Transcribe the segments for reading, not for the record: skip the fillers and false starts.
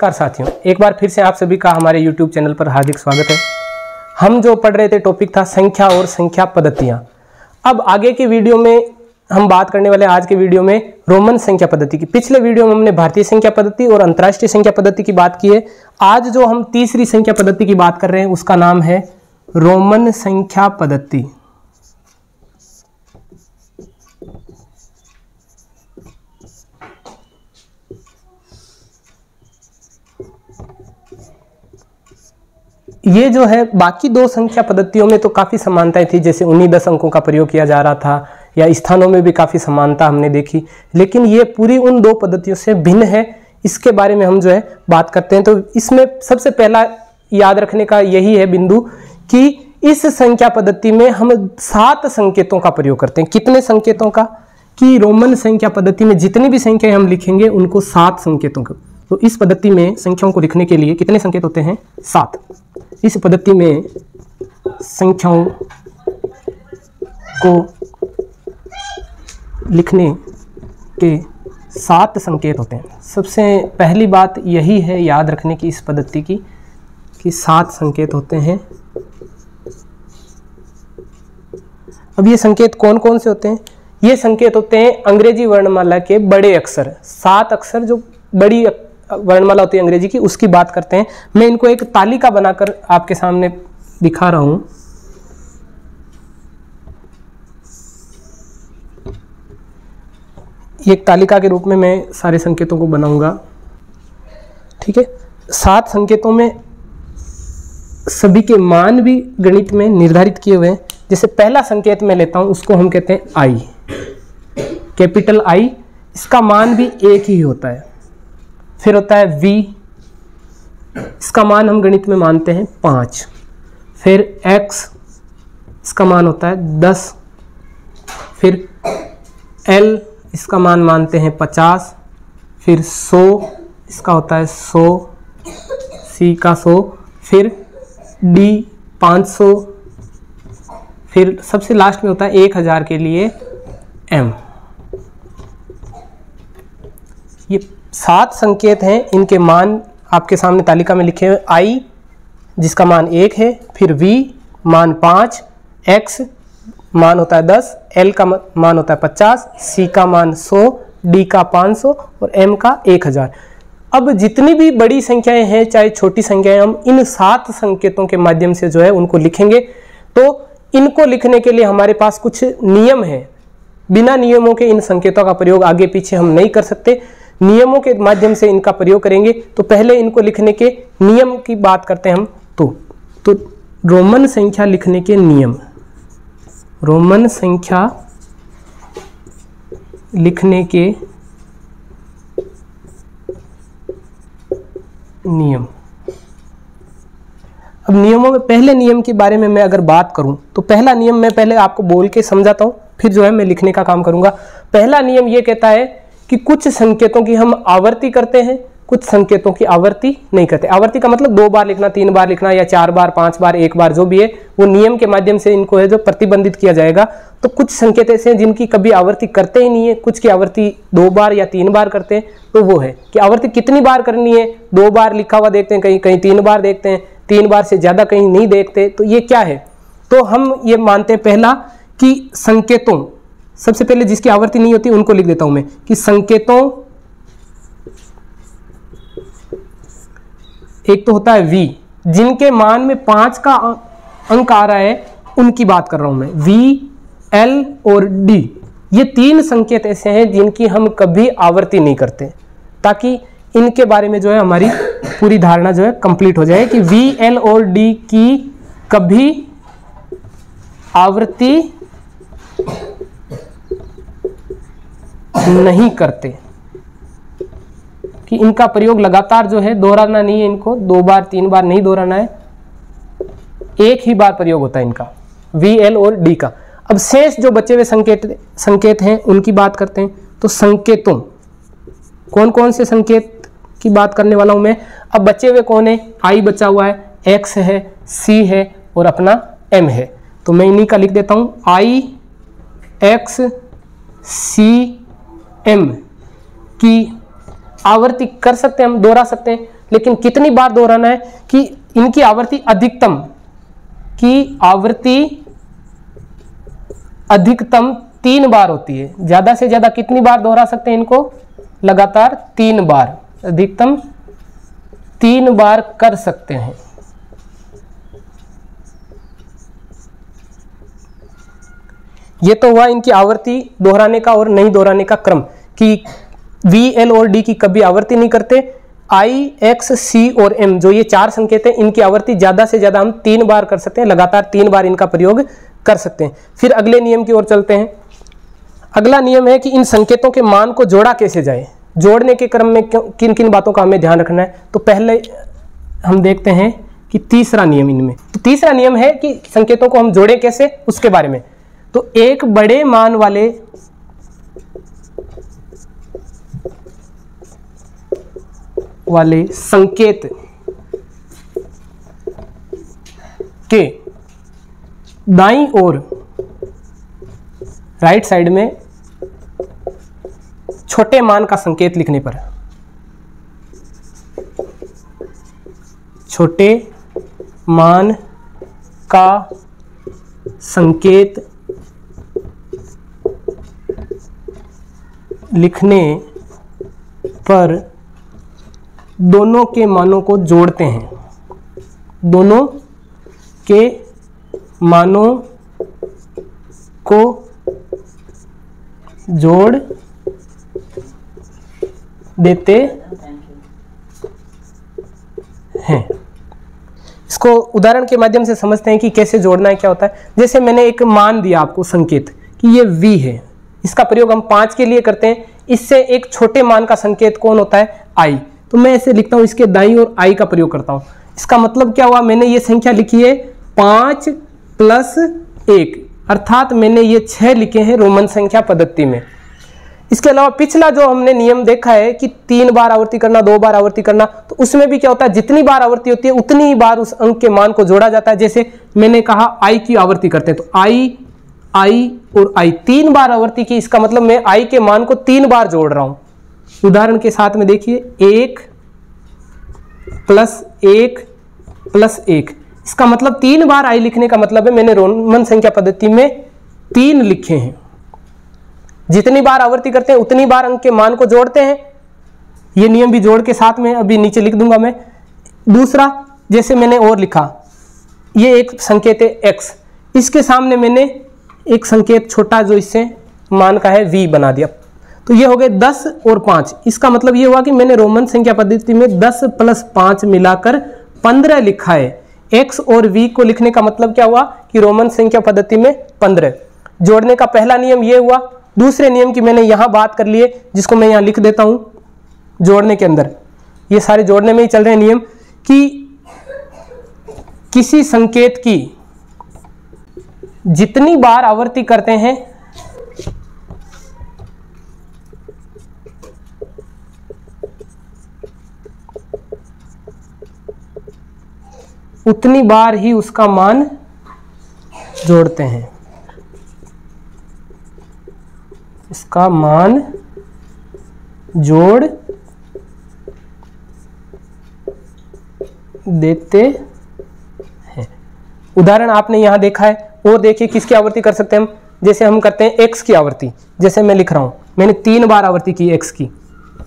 नमस्कार साथियों, एक बार फिर से आप सभी का हमारे YouTube चैनल पर हार्दिक स्वागत है। हम जो पढ़ रहे थे टॉपिक था संख्या और संख्या पद्धतियाँ। अब आगे की वीडियो में हम बात करने वाले हैं आज के वीडियो में रोमन संख्या पद्धति की। पिछले वीडियो में हमने भारतीय संख्या पद्धति और अंतर्राष्ट्रीय संख्या पद्धति की बात की है। आज जो हम तीसरी संख्या पद्धति की बात कर रहे हैं उसका नाम है रोमन संख्या पद्धति। ये जो है बाकी दो संख्या पद्धतियों में तो काफ़ी समानताएं थी, जैसे 19-10 अंकों का प्रयोग किया जा रहा था या स्थानों में भी काफ़ी समानता हमने देखी, लेकिन ये पूरी उन दो पद्धतियों से भिन्न है। इसके बारे में हम जो है बात करते हैं। तो इसमें सबसे पहला याद रखने का यही है बिंदु कि इस संख्या पद्धति में हम 7 संकेतों का प्रयोग करते हैं। कितने संकेतों का? कि रोमन संख्या पद्धति में जितनी भी संख्याएं हम लिखेंगे उनको 7 संकेतों का। तो इस पद्धति में संख्याओं को लिखने के लिए कितने संकेत होते हैं? 7। इस पद्धति में संख्याओं को लिखने के 7 संकेत होते हैं। सबसे पहली बात यही है याद रखने की इस पद्धति की कि 7 संकेत होते हैं। अब ये संकेत कौन कौन से होते हैं? ये संकेत होते हैं अंग्रेजी वर्णमाला के बड़े अक्षर। 7 अक्षर जो बड़ी वर्णमाला होती है अंग्रेजी की, उसकी बात करते हैं। मैं इनको एक तालिका बनाकर आपके सामने दिखा रहा हूं। एक तालिका के रूप में मैं सारे संकेतों को बनाऊंगा, ठीक है। 7 संकेतों में सभी के मान भी गणित में निर्धारित किए हुए हैं। जैसे पहला संकेत मैं लेता हूं, उसको हम कहते हैं आई, कैपिटल आई। इसका मान भी एक ही होता है। फिर होता है V, इसका मान हम गणित में मानते हैं 5। फिर X, इसका मान होता है 10। फिर L, इसका मान मानते हैं 50। फिर 100, इसका होता है 100, C का 100। फिर D 500। फिर सबसे लास्ट में होता है 1000 के लिए M। ये 7 संकेत हैं। इनके मान आपके सामने तालिका में लिखे हुए। I जिसका मान 1 है, फिर V मान 5, X मान होता है 10, L का मान होता है 50, C का मान 100, D का 500 और M का 1000। अब जितनी भी बड़ी संख्याएं हैं चाहे छोटी संख्याएं, हम इन 7 संकेतों के माध्यम से जो है उनको लिखेंगे। तो इनको लिखने के लिए हमारे पास कुछ नियम है। बिना नियमों के इन संकेतों का प्रयोग आगे पीछे हम नहीं कर सकते। नियमों के माध्यम से इनका प्रयोग करेंगे। तो पहले इनको लिखने के नियम की बात करते हैं हम। तो रोमन संख्या लिखने के नियम, रोमन संख्या लिखने के नियम। अब नियमों में पहले नियम के बारे में मैं अगर बात करूं तो पहला नियम मैं पहले आपको बोल के समझाता हूं, फिर जो है मैं लिखने का काम करूंगा। पहला नियम ये कहता है कि कुछ संकेतों की हम आवर्ती करते हैं, कुछ संकेतों की आवर्ती नहीं करते। आवर्ती का मतलब 2 बार लिखना, 3 बार लिखना या 4 बार, 5 बार, 1 बार, जो भी है वो नियम के माध्यम से इनको है जो प्रतिबंधित किया जाएगा। तो कुछ संकेत ऐसे हैं जिनकी कभी आवर्ती करते ही नहीं है, कुछ की आवर्ती 2 बार या 3 बार करते हैं। तो वो है कि आवर्ती कितनी बार करनी है। 2 बार लिखा हुआ देखते हैं, कहीं कहीं 3 बार देखते हैं, 3 बार से ज़्यादा कहीं नहीं देखते। तो ये क्या है? तो हम ये मानते हैं पहला कि संकेतों, सबसे पहले जिसकी आवर्ती नहीं होती उनको लिख देता हूं मैं, कि संकेतों, एक तो होता है V, जिनके मान में 5 का अंक आ रहा है उनकी बात कर रहा हूं मैं। V, L और D, ये 3 संकेत ऐसे हैं जिनकी हम कभी आवर्ती नहीं करते, ताकि इनके बारे में जो है हमारी पूरी धारणा जो है कंप्लीट हो जाए कि V, L और D की कभी आवर्ती नहीं करते, कि इनका प्रयोग लगातार जो है दोहराना नहीं है। इनको 2 बार 3 बार नहीं दोहराना है, एक ही बार प्रयोग होता है इनका, V, L और D का। अब शेष जो बचे हुए संकेत हैं उनकी बात करते हैं। तो संकेतों, कौन कौन से संकेत की बात करने वाला हूं मैं? अब बचे हुए कौन है? I बचा हुआ है, X है, C है और अपना M है। तो मैं इन्हीं का लिख देता हूं। I, X, C, M की आवर्ती कर सकते हैं, हम दोहरा सकते हैं। लेकिन कितनी बार दोहराना है कि इनकी आवृत्ति अधिकतम 3 बार होती है। ज्यादा से ज्यादा कितनी बार दोहरा सकते हैं इनको? लगातार 3 बार, अधिकतम 3 बार कर सकते हैं। ये तो हुआ इनकी आवृत्ति दोहराने का और नहीं दोहराने का क्रम कि V, L और D की कभी आवृत्ति नहीं करते। I, X, C और M जो ये 4 संकेत हैं, इनकी आवृत्ति ज्यादा से ज्यादा हम 3 बार कर सकते हैं, लगातार 3 बार इनका प्रयोग कर सकते हैं। फिर अगले नियम की ओर चलते हैं। अगला नियम है कि इन संकेतों के मान को जोड़ा कैसे जाए। जोड़ने के क्रम में किन किन बातों का हमें ध्यान रखना है, तो पहले हम देखते हैं कि तीसरा नियम इनमें। तो तीसरा नियम है कि संकेतों को हम जोड़ें कैसे, उसके बारे में। तो एक बड़े मान वाले संकेत के दाईं ओर राइट साइड में छोटे मान का संकेत लिखने पर, छोटे मान का संकेत लिखने पर दोनों के मानों को जोड़ते हैं, दोनों के मानों को जोड़ देते हैं। इसको उदाहरण के माध्यम से समझते हैं कि कैसे जोड़ना है, क्या होता है। जैसे मैंने एक मान दिया आपको संकेत कि ये V है, इसका प्रयोग हम 5 के लिए करते हैं। इससे एक छोटे मान का संकेत कौन होता है? I। तो मैं ऐसे लिखता हूं, इसके दाईं ओर I का प्रयोग करता हूं। इसका मतलब क्या हुआ, मैंने ये संख्या लिखी है 5 + 1, अर्थात मैंने ये 6 लिखे हैं रोमन संख्या पद्धति में। इसके अलावा पिछला जो हमने नियम देखा है कि 3 बार आवर्ती करना, 2 बार आवर्ती करना, तो उसमें भी क्या होता है, जितनी बार आवर्ती होती है उतनी ही बार उस अंक के मान को जोड़ा जाता है। जैसे मैंने कहा I की आवर्ती करते हैं, तो I और I 3 बार आवर्ती की, इसका मतलब मैं I के मान को 3 बार जोड़ रहा हूं। उदाहरण के साथ में देखिए, 1 + 1 + 1, इसका मतलब 3 बार I लिखने का मतलब है मैंने रोमन संख्या पद्धति में 3 लिखे हैं। जितनी बार आवर्ती करते हैं उतनी बार अंक के मान को जोड़ते हैं। ये नियम भी जोड़ के साथ में अभी नीचे लिख दूंगा मैं। दूसरा, जैसे मैंने और लिखा, ये एक संकेत है X, इसके सामने मैंने एक संकेत छोटा जो इससे मान का है V बना दिया, तो ये हो गए 10 और 5। इसका मतलब ये हुआ कि मैंने रोमन संख्या पद्धति में 10 + 5 मिलाकर 15 लिखा है। X और V को लिखने का मतलब क्या हुआ कि रोमन संख्या पद्धति में 15। जोड़ने का पहला नियम ये हुआ। दूसरे नियम की मैंने यहां बात कर लिए, जिसको मैं यहां लिख देता हूं जोड़ने के अंदर। ये सारे जोड़ने में ही चल रहे हैं नियम कि किसी संकेत की जितनी बार आवर्ती करते हैं उतनी बार ही उसका मान जोड़ते हैं, उसका मान जोड़ देते हैं। उदाहरण आपने यहां देखा है, और देखिए किसकी आवर्ती कर सकते हैं हम। जैसे हम करते हैं X की आवर्ती, जैसे मैं लिख रहा हूं, मैंने 3 बार आवर्ती की X की,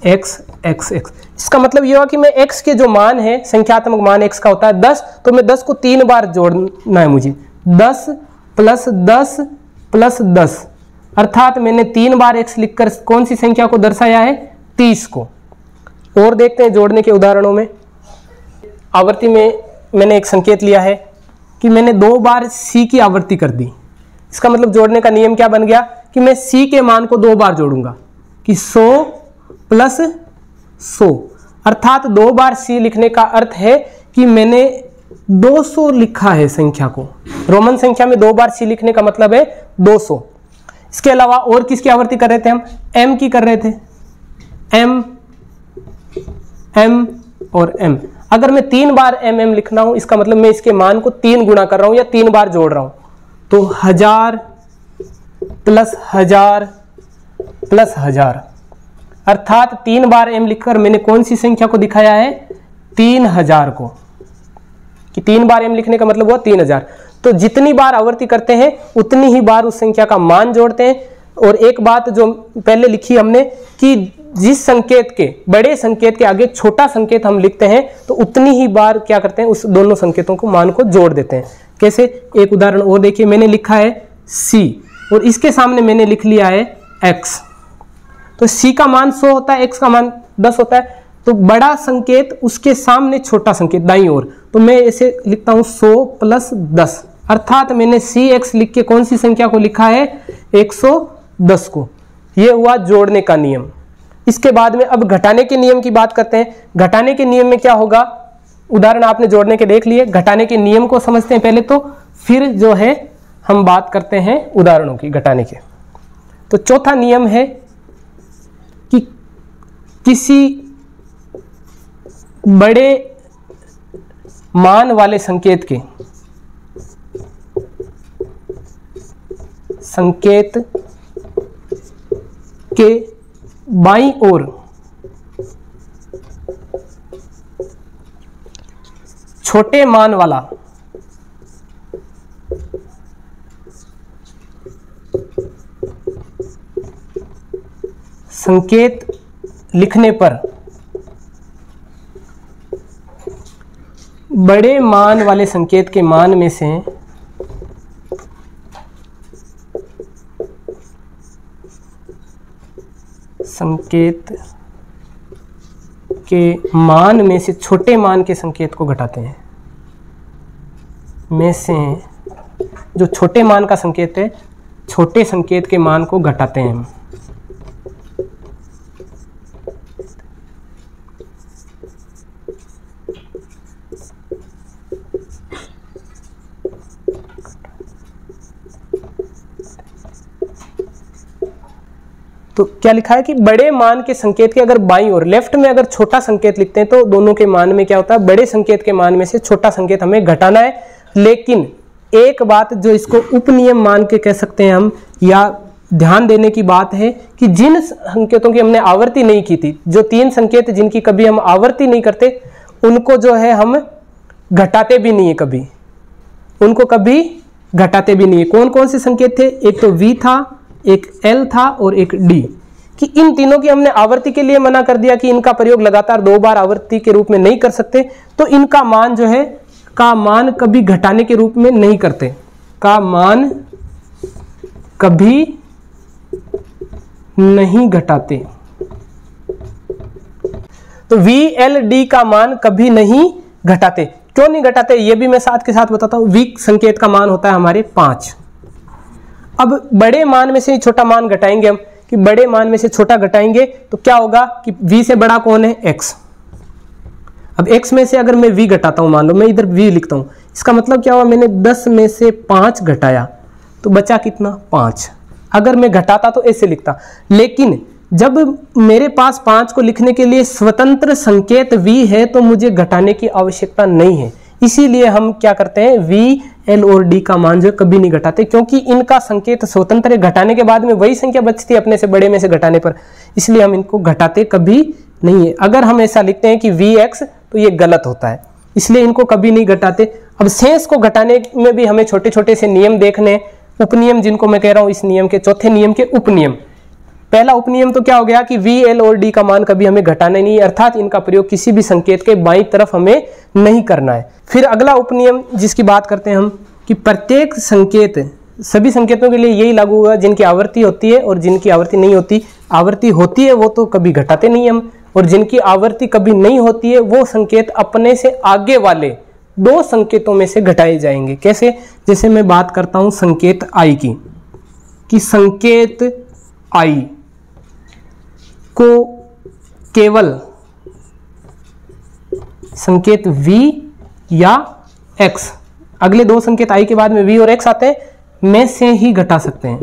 X X X। इसका मतलब यह हुआ कि मैं X के जो मान है, संख्यात्मक मान X का होता है 10, तो मैं 10 को 3 बार जोड़ना है मुझे। 10 + 10 + 10, अर्थात मैंने 3 बार X लिखकर कौन सी संख्या को दर्शाया है? 30 को। और देखते हैं जोड़ने के उदाहरणों में। आवर्ती में मैंने एक संकेत लिया है कि मैंने 2 बार C की आवर्ती कर दी। इसका मतलब जोड़ने का नियम क्या बन गया कि मैं C के मान को 2 बार जोड़ूंगा कि 100 + 100, अर्थात 2 बार C लिखने का अर्थ है कि मैंने 200 लिखा है संख्या को। रोमन संख्या में 2 बार C लिखने का मतलब है 200। इसके अलावा और किसकी आवर्ती कर रहे थे हम? M की कर रहे थे, M और M। अगर मैं 3 बार MM लिखना हूं, इसका मतलब मैं इसके मान को 3 गुणा कर रहा हूं या 3 बार जोड़ रहा हूं, तो 1000 + 1000 + 1000, अर्थात 3 बार M लिखकर मैंने कौन सी संख्या को दिखाया है? 3000 को, कि 3 बार m लिखने का मतलब हुआ 3000। तो जितनी बार आवर्ती करते हैं उतनी ही बार उस संख्या का मान जोड़ते हैं। और एक बात जो पहले लिखी हमने कि जिस संकेत के, बड़े संकेत के आगे छोटा संकेत हम लिखते हैं तो उतनी ही बार क्या करते हैं, उस दोनों संकेतों को, मान को जोड़ देते हैं। कैसे, एक उदाहरण और देखिए, मैंने लिखा है c और इसके सामने मैंने लिख लिया है x। तो c का मान 100 होता है, x का मान 10 होता है। तो बड़ा संकेत उसके सामने छोटा संकेत दाईं ओर, तो मैं इसे लिखता हूं 100 + 10, अर्थात मैंने cx लिख के कौन सी संख्या को लिखा है, 110 को। यह हुआ जोड़ने का नियम। इसके बाद में अब घटाने के नियम की बात करते हैं। घटाने के नियम में क्या होगा, उदाहरण आपने जोड़ने के देख लिए, घटाने के नियम को समझते हैं पहले, तो फिर जो है हम बात करते हैं उदाहरणों की घटाने के। तो चौथा नियम है कि किसी बड़े मान वाले संकेत के बाईं ओर छोटे मान वाला संकेत लिखने पर बड़े मान वाले संकेत के मान में से छोटे मान के संकेत को घटाते हैं। में से जो छोटे मान का संकेत है, छोटे संकेत के मान को घटाते हैं हम। तो क्या लिखा है कि बड़े मान के संकेत के अगर बाईं ओर, लेफ्ट में अगर छोटा संकेत लिखते हैं तो दोनों के मान में क्या होता है, बड़े संकेत के मान में से छोटा संकेत हमें घटाना है। लेकिन एक बात जो इसको उपनियम मान के कह सकते हैं हम, या ध्यान देने की बात है कि जिन संकेतों की हमने आवृत्ति नहीं की थी, जो 3 संकेत जिनकी कभी हम आवृत्ति नहीं करते, उनको जो है हम घटाते भी नहीं है, कभी उनको कभी घटाते भी नहीं है। कौन कौन से संकेत थे, एक तो v था, एक L था और एक D, कि इन तीनों की हमने आवृत्ति के लिए मना कर दिया कि इनका प्रयोग लगातार 2 बार आवृत्ति के रूप में नहीं कर सकते, तो इनका मान जो है, का मान कभी घटाने के रूप में नहीं करते, का मान कभी नहीं घटाते। तो V L D का मान कभी नहीं घटाते। क्यों नहीं घटाते, ये भी मैं साथ के साथ बताता हूं। V संकेत का मान होता है हमारे 5। अब बड़े मान में से छोटा मान घटाएंगे हम, कि बड़े मान में से छोटा घटाएंगे तो क्या होगा कि v से बड़ा कौन है, x। अब x में से अगर मैं v घटाता हूं, मान लो मैं इधर v लिखता हूं, इसका मतलब क्या हुआ, मैंने 10 में से 5 घटाया तो बचा कितना, 5। अगर मैं घटाता तो ऐसे लिखता, लेकिन जब मेरे पास 5 को लिखने के लिए स्वतंत्र संकेत v है तो मुझे घटाने की आवश्यकता नहीं है। इसीलिए हम क्या करते हैं, v L और D का मान जो कभी नहीं घटाते, क्योंकि इनका संकेत स्वतंत्र है। घटाने के बाद में वही संख्या बचती है अपने से बड़े में से घटाने पर, इसलिए हम इनको घटाते कभी नहीं है। अगर हम ऐसा लिखते हैं कि Vx तो ये गलत होता है, इसलिए इनको कभी नहीं घटाते। अब शेष को घटाने में भी हमें छोटे छोटे से नियम देखने, उपनियम जिनको मैं कह रहा हूं, इस नियम के चौथे नियम के उपनियम। पहला उपनियम तो क्या हो गया कि V L और D का मान कभी हमें घटाना नहीं है, अर्थात इनका प्रयोग किसी भी संकेत के बाईं तरफ हमें नहीं करना है। फिर अगला उपनियम जिसकी बात करते हैं हम, कि प्रत्येक संकेत, सभी संकेतों के लिए यही लागू होगा जिनकी आवृत्ति होती है और जिनकी आवृत्ति नहीं होती। आवृत्ति होती है वो तो कभी घटाते नहीं हम, और जिनकी आवृत्ति कभी नहीं होती है वो संकेत अपने से आगे वाले 2 संकेतों में से घटाए जाएंगे। कैसे, जैसे मैं बात करता हूं संकेत I की, कि संकेत I को केवल संकेत V या X, अगले 2 संकेत I के बाद में V और X आते हैं, में से ही घटा सकते हैं।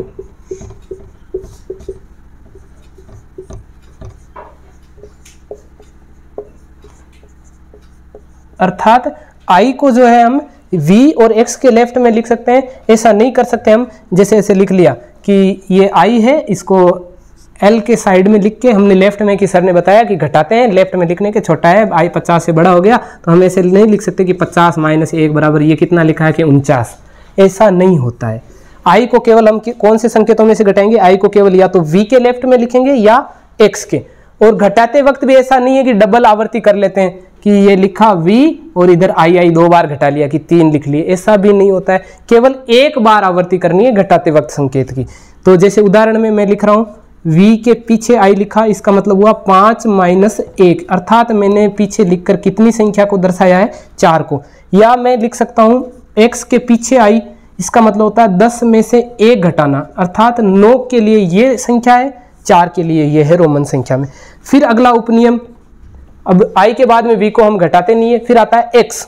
अर्थात I को जो है हम V और X के लेफ्ट में लिख सकते हैं। ऐसा नहीं कर सकते हम जैसे ऐसे लिख लिया कि ये I है, इसको L के साइड में लिख के हमने लेफ्ट में, कि सर ने बताया कि घटाते हैं लेफ्ट में लिखने के, छोटा है I 50 से बड़ा हो गया, तो हम ऐसे नहीं लिख सकते कि 50 - 1 बराबर ये कितना लिखा है कि 49। ऐसा नहीं होता है। I को केवल हम कौन से संकेतों में से घटाएंगे, I को केवल या तो V के लेफ्ट में लिखेंगे या X के। और घटाते वक्त भी ऐसा नहीं है कि डबल आवर्ती कर लेते हैं कि ये लिखा V और इधर I 2 बार घटा लिया कि 3 लिख लिए, ऐसा भी नहीं होता है। केवल एक बार आवर्ती करनी है घटाते वक्त संकेत की। तो जैसे उदाहरण में मैं लिख रहा हूँ V के पीछे I लिखा, इसका मतलब हुआ 5 - 1, अर्थात मैंने पीछे लिखकर कितनी संख्या को दर्शाया है, 4 को। या मैं लिख सकता हूँ X के पीछे I, इसका मतलब होता है 10 में से 1 घटाना, अर्थात 9 के लिए ये संख्या है, 4 के लिए ये है रोमन संख्या में। फिर अगला उपनियम, अब I के बाद में V को हम घटाते नहीं है, फिर आता है X।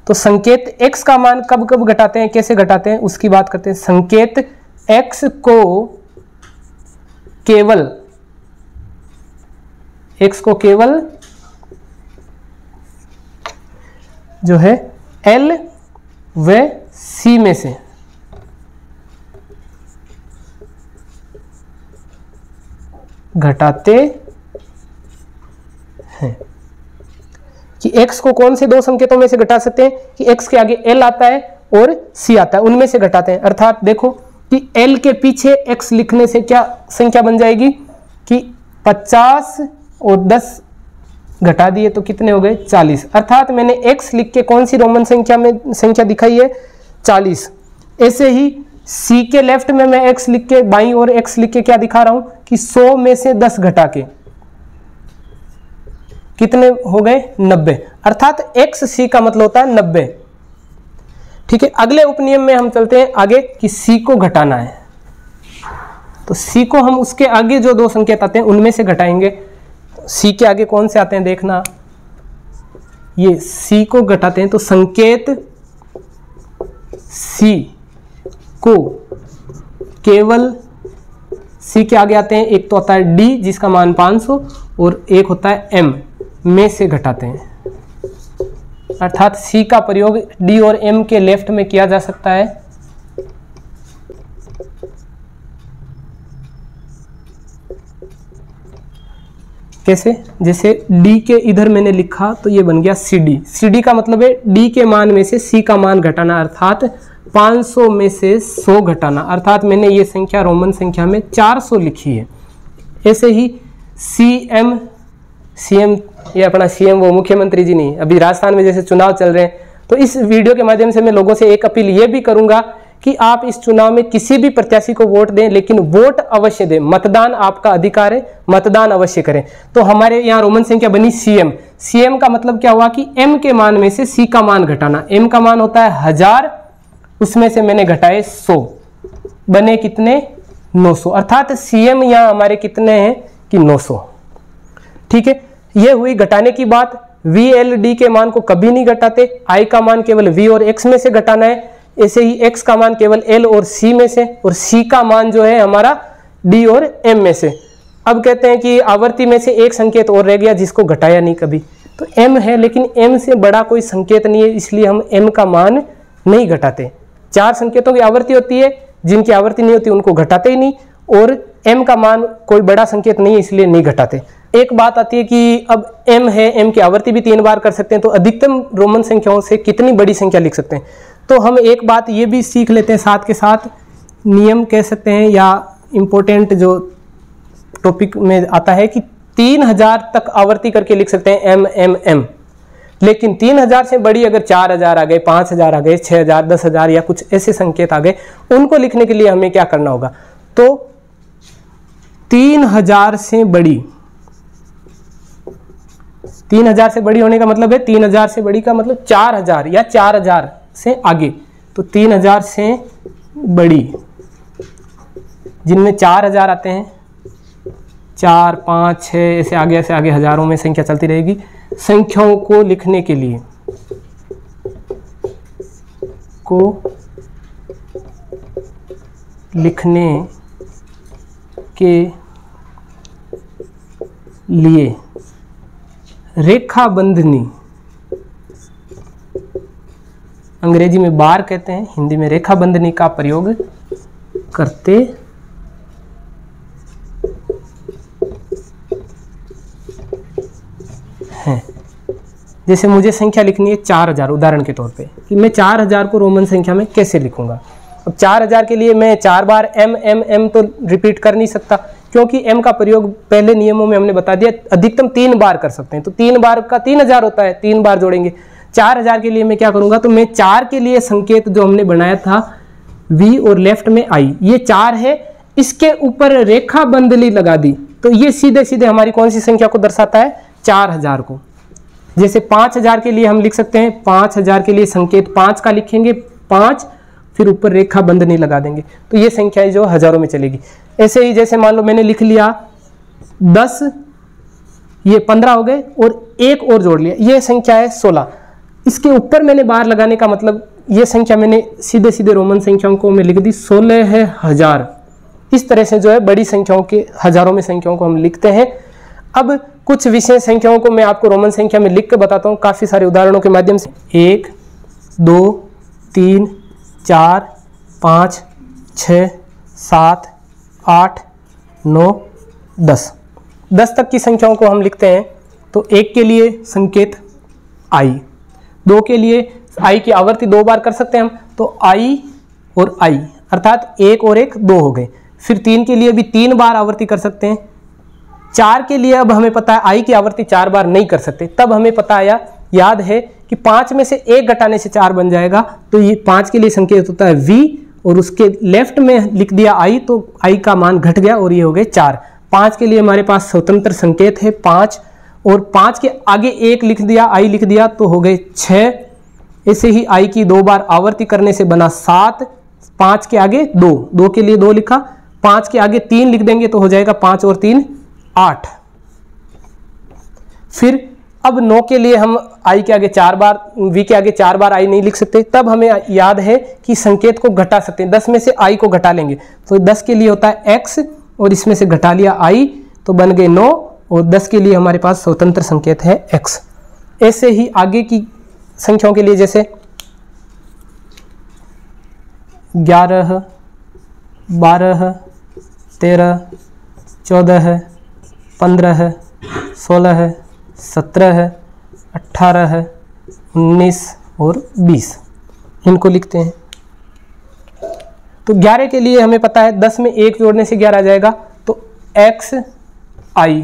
तो संकेत X का मान कब कब घटाते हैं, कैसे घटाते हैं उसकी बात करते हैं। संकेत X को केवल जो है L व C में से घटाते हैं। कि X को कौन से 2 संकेतों में से घटा सकते हैं, कि X के आगे L आता है और C आता है, उनमें से घटाते हैं। अर्थात देखो कि L के पीछे X लिखने से क्या संख्या बन जाएगी कि 50 और 10 घटा दिए तो कितने हो गए, 40। अर्थात मैंने X लिख के कौन सी रोमन संख्या में संख्या दिखाई है, 40। ऐसे ही C के लेफ्ट में मैं X लिख के, बाईं ओर X लिख के क्या दिखा रहा हूं कि 100 में से 10 घटा के कितने हो गए, 90। अर्थात XC का मतलब होता है 90। ठीक है, अगले उपनियम में हम चलते हैं आगे कि C को घटाना है। तो C को हम उसके आगे जो 2 संकेत आते हैं उनमें से घटाएंगे। C के आगे कौन से आते हैं देखना, ये C को घटाते हैं तो संकेत C को केवल C के आगे आते हैं, एक तो आता है D जिसका मान 500 और एक होता है M में से घटाते हैं। अर्थात C का प्रयोग D और M के लेफ्ट में किया जा सकता है। कैसे, जैसे D के इधर मैंने लिखा तो ये बन गया CD। CD का मतलब है D के मान में से C का मान घटाना, अर्थात 500 में से 100 घटाना। अर्थात मैंने ये संख्या रोमन संख्या में 400 लिखी है। ऐसे ही CM ये अपना CM वो मुख्यमंत्री जी नहीं, अभी राजस्थान में जैसे चुनाव चल रहे हैं, तो इस वीडियो के माध्यम से मैं लोगों से एक अपील ये भी करूंगा कि आप इस चुनाव में किसी भी प्रत्याशी को वोट दें, लेकिन वोट अवश्य दें। मतदान आपका अधिकार है, मतदान अवश्य करें। तो हमारे यहाँ रोमन संख्या बनी CM का मतलब क्या हुआ कि M के मान में से C का मान घटाना। M का मान होता है 1000, उसमें से मैंने घटाए 100, बने कितने, 900। अर्थात CM यहाँ हमारे कितने हैं कि 900। ठीक है, ये हुई घटाने की बात। VLD के मान को कभी नहीं घटाते, I का मान केवल V और X में से घटाना है। ऐसे ही X का मान केवल L और C में से, और C का मान जो है हमारा D और M में से। अब कहते हैं कि आवर्ती में से एक संकेत और रह गया जिसको घटाया नहीं कभी, तो M है, लेकिन M से बड़ा कोई संकेत नहीं है, इसलिए हम M का मान नहीं घटाते। 4 संकेतों की आवर्ती होती है, जिनकी आवर्ती नहीं होती उनको घटाते ही नहीं, और M का मान कोई बड़ा संकेत नहीं है इसलिए नहीं घटाते। एक बात आती है कि अब M है, M की आवर्ती भी 3 बार कर सकते हैं, तो अधिकतम रोमन संख्याओं से कितनी बड़ी संख्या लिख सकते हैं। तो हम एक बात ये भी सीख लेते हैं साथ के साथ, नियम कह सकते हैं या इम्पोर्टेंट जो टॉपिक में आता है कि 3000 तक आवर्ती करके लिख सकते हैं M। लेकिन 3000 से बड़ी अगर 4000 आ गए, 5000 आ गए, 6000, 10000 या कुछ ऐसे संकेत आ गए, उनको लिखने के लिए हमें क्या करना होगा, तो 3000 से बड़ी, 3000 से बड़ी होने का मतलब है, 3000 से बड़ी का मतलब 4000 या 4000 से आगे। तो 3000 से बड़ी जिनमें 4000 आते हैं, 4, 5, 6 ऐसे आगे हजारों में संख्या चलती रहेगी। संख्याओं को लिखने के लिए रेखा बंधनी, अंग्रेजी में बार कहते हैं, हिंदी में रेखा बंधनी का प्रयोग करते हैं। जैसे मुझे संख्या लिखनी है 4000 उदाहरण के तौर पे, कि मैं 4000 को रोमन संख्या में कैसे लिखूंगा। अब 4000 के लिए मैं 4 बार m m m तो रिपीट कर नहीं सकता, क्योंकि m का प्रयोग पहले नियमों में हमने बता दिया अधिकतम 3 बार कर सकते हैं, तो 3 बार का 3000 होता है, 3 बार जोड़ेंगे। 4000 के लिए मैं क्या करूंगा, तो मैं 4 के लिए संकेत जो हमने बनाया था v और लेफ्ट में i, ये 4 है, इसके ऊपर रेखा बंदली लगा दी, तो ये सीधे सीधे हमारी कौन सी संख्या को दर्शाता है, 4000 को। जैसे 5000 के लिए हम लिख सकते हैं, 5000 के लिए संकेत 5 का लिखेंगे, 5 फिर ऊपर रेखा बंधनी लगा देंगे, तो ये संख्या जो हजारों में चलेगी। ऐसे ही जैसे मान लो मैंने लिख लिया 10, ये 15 हो गए और एक और जोड़ लिया, ये संख्या है 16। इसके ऊपर मैंने बार लगाने का मतलब ये संख्या मैंने सीधे सीधे रोमन संख्याओं को मैं लिख दी 16,000। इस तरह से जो है बड़ी संख्याओं के हजारों में संख्याओं को हम लिखते हैं। अब कुछ विशेष संख्याओं को मैं आपको रोमन संख्या में लिख के बताता हूँ काफ़ी सारे उदाहरणों के माध्यम से। 1, 2, 3, 4, 5, 6, 7, 8, 9, 10। 10 तक की संख्याओं को हम लिखते हैं। तो 1 के लिए संकेत i, 2 के लिए i की आवर्ती 2 बार कर सकते हैं हम, तो i और i अर्थात 1 और 1 2 हो गए। फिर 3 के लिए भी 3 बार आवर्ती कर सकते हैं। 4 के लिए अब हमें पता है i की आवर्ती 4 बार नहीं कर सकते, तब हमें पता आया, याद है कि 5 में से 1 घटाने से 4 बन जाएगा, तो ये 5 के लिए संकेत होता है v और उसके लेफ्ट में लिख दिया i, तो i का मान घट गया और ये हो गए 4। 5 के लिए हमारे पास स्वतंत्र संकेत है 5, और 5 के आगे 1 लिख दिया, i लिख दिया, तो हो गए 6। ऐसे ही i की 2 बार आवर्ती करने से बना 7, 5 के आगे 2, 2 के लिए 2 लिखा, 5 के आगे 3 लिख देंगे तो हो जाएगा 5 और 3 8। फिर अब 9 के लिए हम i के आगे 4 बार, v के आगे 4 बार i नहीं लिख सकते, तब हमें याद है कि संकेत को घटा सकते हैं। 10 में से i को घटा लेंगे, तो 10 के लिए होता है x और इसमें से घटा लिया i, तो बन गए 9, और 10 के लिए हमारे पास स्वतंत्र संकेत है x। ऐसे ही आगे की संख्याओं के लिए जैसे 11, 12, 13, 14, 15, 16, 17, 18, 19 और 20, इनको लिखते हैं। तो 11 के लिए हमें पता है 10 में 1 जोड़ने से 11 आ जाएगा, तो x i।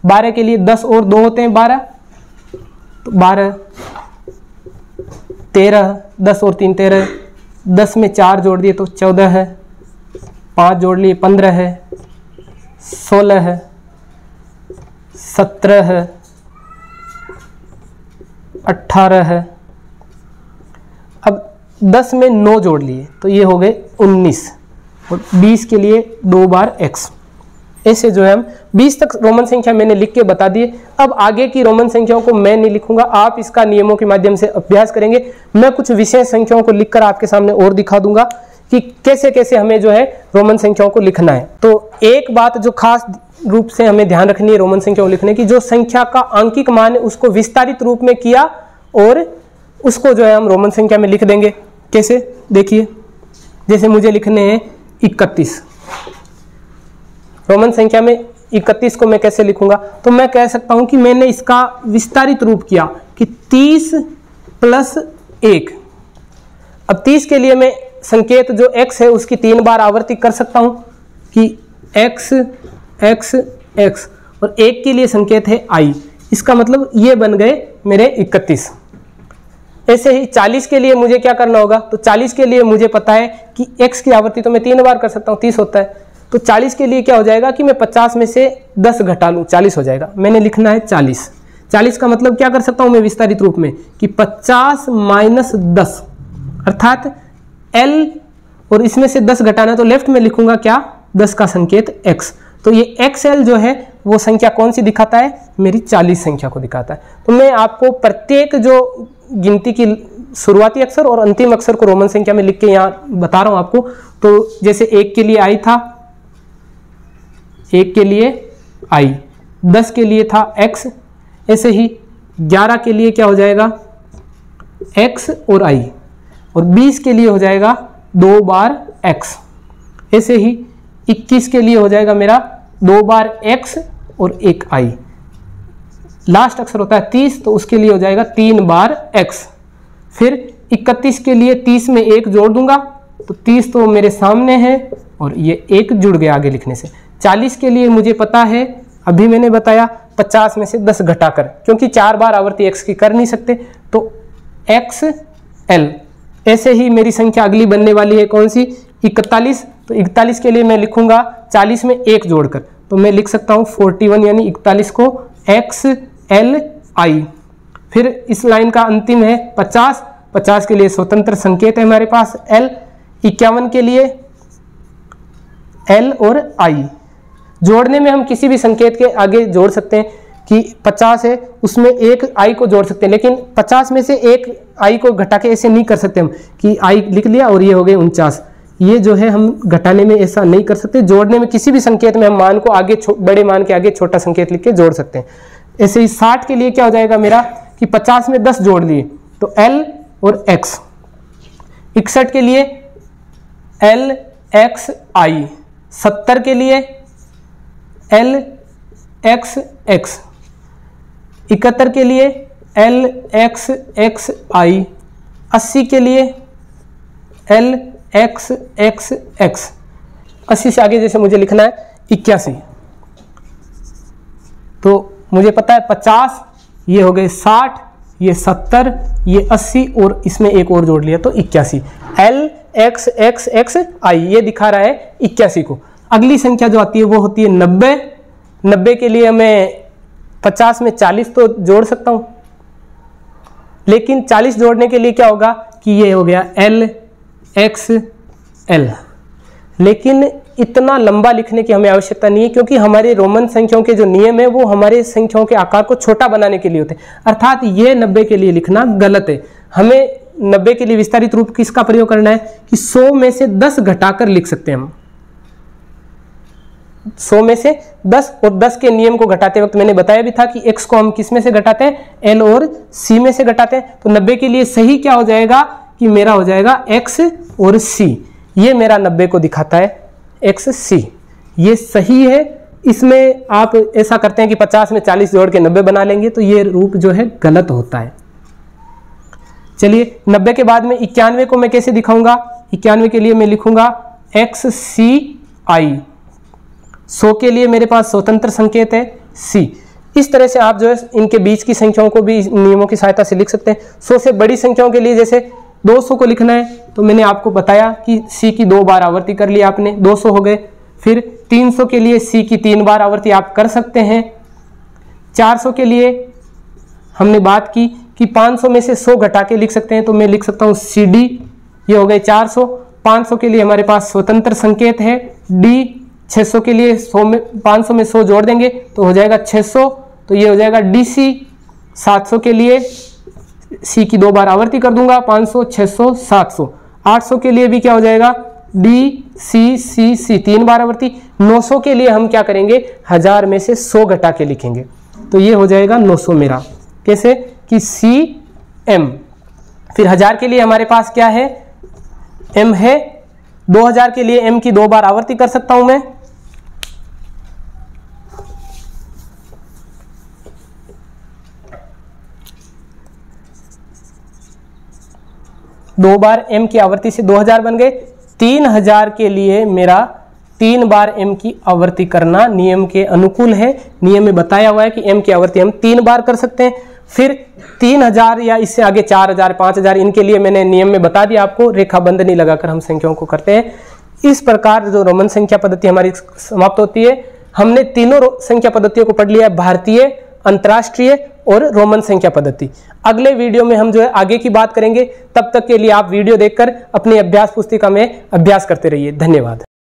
12 के लिए 10 और 2 होते हैं 12, तो 12, 13, 10 और 3 13, 10 में 4 जोड़ दिए तो 14 है, 5 जोड़ लिए 15 है, 16 है, 17 है, 18 है। अब 10 में 9 जोड़ लिए तो ये हो गए 19, और 20 के लिए 2 बार x। ऐसे जो है हम 20 तक रोमन संख्या मैंने लिख के बता दिए। अब आगे की रोमन संख्याओं को मैं नहीं लिखूंगा, आप इसका नियमों के माध्यम से अभ्यास करेंगे। मैं कुछ विशेष संख्याओं को लिखकर आपके सामने और दिखा दूंगा कि कैसे कैसे हमें जो है रोमन संख्याओं को लिखना है। तो एक बात जो खास रूप से हमें ध्यान रखनी है रोमन संख्याओं लिखने की, जो संख्या का आंकिक मान है उसको विस्तारित रूप में किया और उसको जो है हम रोमन संख्या में लिख देंगे। कैसे, देखिए, जैसे मुझे लिखने हैं 31, रोमन संख्या में 31 को मैं कैसे लिखूंगा, तो मैं कह सकता हूं कि मैंने इसका विस्तारित रूप किया कि 30 + 1। अब 30 के लिए मैं संकेत जो x है उसकी 3 बार आवर्ती कर सकता हूं कि x x x, और 1 के लिए संकेत है i, इसका मतलब ये बन गए मेरे 31। ऐसे ही 40 के लिए मुझे क्या करना होगा, तो 40 के लिए मुझे पता है कि x की आवर्ती तो मैं 3 बार कर सकता हूँ, 30 होता है। तो 40 के लिए क्या हो जाएगा कि मैं 50 में से 10 घटा लूँ, 40 हो जाएगा। मैंने लिखना है 40। 40 का मतलब क्या कर सकता हूँ मैं विस्तारित रूप में कि 50 - 10 अर्थात L, और इसमें से 10 घटाना, तो लेफ्ट में लिखूंगा क्या, 10 का संकेत x। तो ये XL जो है वो संख्या कौन सी दिखाता है, मेरी 40 संख्या को दिखाता है। तो मैं आपको प्रत्येक जो गिनती की शुरुआती अक्षर और अंतिम अक्षर को रोमन संख्या में लिख के यहाँ बता रहा हूँ आपको। तो जैसे 1 के लिए i था, 1 के लिए i, 10 के लिए था x, ऐसे ही 11 के लिए क्या हो जाएगा x और i, और 20 के लिए हो जाएगा 2 बार x। ऐसे ही 21 के लिए हो जाएगा मेरा 2 बार x और 1 i। लास्ट अक्षर होता है 30, तो उसके लिए हो जाएगा 3 बार x। फिर 31 के लिए 30 में 1 जोड़ दूंगा, तो 30 तो मेरे सामने है और ये 1 जुड़ गया आगे लिखने से। 40 के लिए मुझे पता है, अभी मैंने बताया 50 में से 10 घटाकर, क्योंकि 4 बार आवर्ती x की कर नहीं सकते, तो XL। ऐसे ही मेरी संख्या अगली बनने वाली है कौन सी, 41। तो 41 के लिए मैं लिखूंगा 40 में 1 जोड़कर, तो मैं लिख सकता हूँ 41, यानी 41 को XLI। फिर इस लाइन का अंतिम है 50, 50 के लिए स्वतंत्र संकेत है हमारे पास L। 51 के लिए L और I। जोड़ने में हम किसी भी संकेत के आगे जोड़ सकते हैं, कि 50 है उसमें एक I को जोड़ सकते हैं, लेकिन 50 में से एक I को घटा के ऐसे नहीं कर सकते हम कि I लिख लिया और ये हो गए 49। ये जो है हम घटाने में ऐसा नहीं कर सकते। जोड़ने में किसी भी संकेत में हम मान को आगे बड़े मान के आगे छोटा संकेत लिख के जोड़ सकते हैं। ऐसे ही 60 के लिए क्या हो जाएगा मेरा, कि 50 में 10 जोड़ लिए तो L और X। 61 के लिए LXI। 70 के लिए LXX। 71 के लिए LXXI। 80 के लिए LXXX। 80 से आगे जैसे मुझे लिखना है 81, तो मुझे पता है 50, ये हो गए 60, ये 70, ये 80 और इसमें एक और जोड़ लिया तो 81। LXXXI ये दिखा रहा है 81 को। अगली संख्या जो आती है वो होती है 90। 90 के लिए मैं 50 में 40 तो जोड़ सकता हूं, लेकिन 40 जोड़ने के लिए क्या होगा कि ये हो गया LXL। लेकिन इतना लंबा लिखने की हमें आवश्यकता नहीं है, क्योंकि हमारे रोमन संख्याओं के जो नियम है वो हमारे संख्याओं के आकार को छोटा बनाने के लिए होते हैं। अर्थात ये 90 के लिए लिखना गलत है। हमें 90 के लिए विस्तारित रूप किसका प्रयोग करना है कि 100 में से 10 घटाकर लिख सकते हैं हम। 100 में से 10, और 10 के नियम को घटाते वक्त मैंने बताया भी था कि x को हम किस में से घटाते हैं, L और C में से घटाते हैं। तो 90 के लिए सही क्या हो जाएगा कि मेरा हो जाएगा x और C। ये मेरा 90 को दिखाता है XC, ये सही है। इसमें आप ऐसा करते हैं कि 50 में 40 जोड़ के 90 बना लेंगे, तो ये रूप जो है गलत होता है। चलिए 90 के बाद में 91 को मैं कैसे दिखाऊंगा। 91 के लिए मैं लिखूंगा XCI। 100 के लिए मेरे पास स्वतंत्र संकेत है C। इस तरह से आप जो है इनके बीच की संख्याओं को भी नियमों की सहायता से लिख सकते हैं। 100 से बड़ी संख्याओं के लिए जैसे 200 को लिखना है, तो मैंने आपको बताया कि C की 2 बार आवर्ती कर लिया आपने, 200 हो गए। फिर 300 के लिए C की 3 बार आवर्ती आप कर सकते हैं। 400 के लिए हमने बात की कि 500 में से 100 घटा के लिख सकते हैं, तो मैं लिख सकता हूँ CD, ये हो गए 400। 500 के लिए हमारे पास स्वतंत्र संकेत है D। 600 के लिए 500 में 100 जोड़ देंगे तो हो जाएगा 600, तो ये हो जाएगा DC। 700 के लिए C की 2 बार आवर्ती कर दूंगा, 500, 600, 700। 800 के लिए भी क्या हो जाएगा DCCC 3 बार आवर्ती। 900 के लिए हम क्या करेंगे, 1000 में से 100 घटा के लिखेंगे, तो ये हो जाएगा 900 मेरा। कैसे कि CM। फिर 1000 के लिए हमारे पास क्या है, M है। 2000 के लिए M की 2 बार आवर्ती कर सकता हूं मैं। दो बार M की आवर्ती से 2000 बन गए। 3000 के लिए मेरा 3 बार M की आवर्ती करना नियम के अनुकूल है। नियम में बताया हुआ है कि M की आवर्ती हम 3 बार कर सकते हैं। फिर 3000 या इससे आगे 4000, 5000, इनके लिए मैंने नियम में बता दिया आपको, रेखाबंध नहीं लगाकर हम संख्याओं को करते हैं। इस प्रकार जो रोमन संख्या पद्धति हमारी समाप्त होती है। हमने तीनों संख्या पद्धतियों को पढ़ लिया है, भारतीय, अंतर्राष्ट्रीय और रोमन संख्या पद्धति। अगले वीडियो में हम जो है आगे की बात करेंगे। तब तक के लिए आप वीडियो देखकर अपनी अभ्यास पुस्तिका में अभ्यास करते रहिए। धन्यवाद।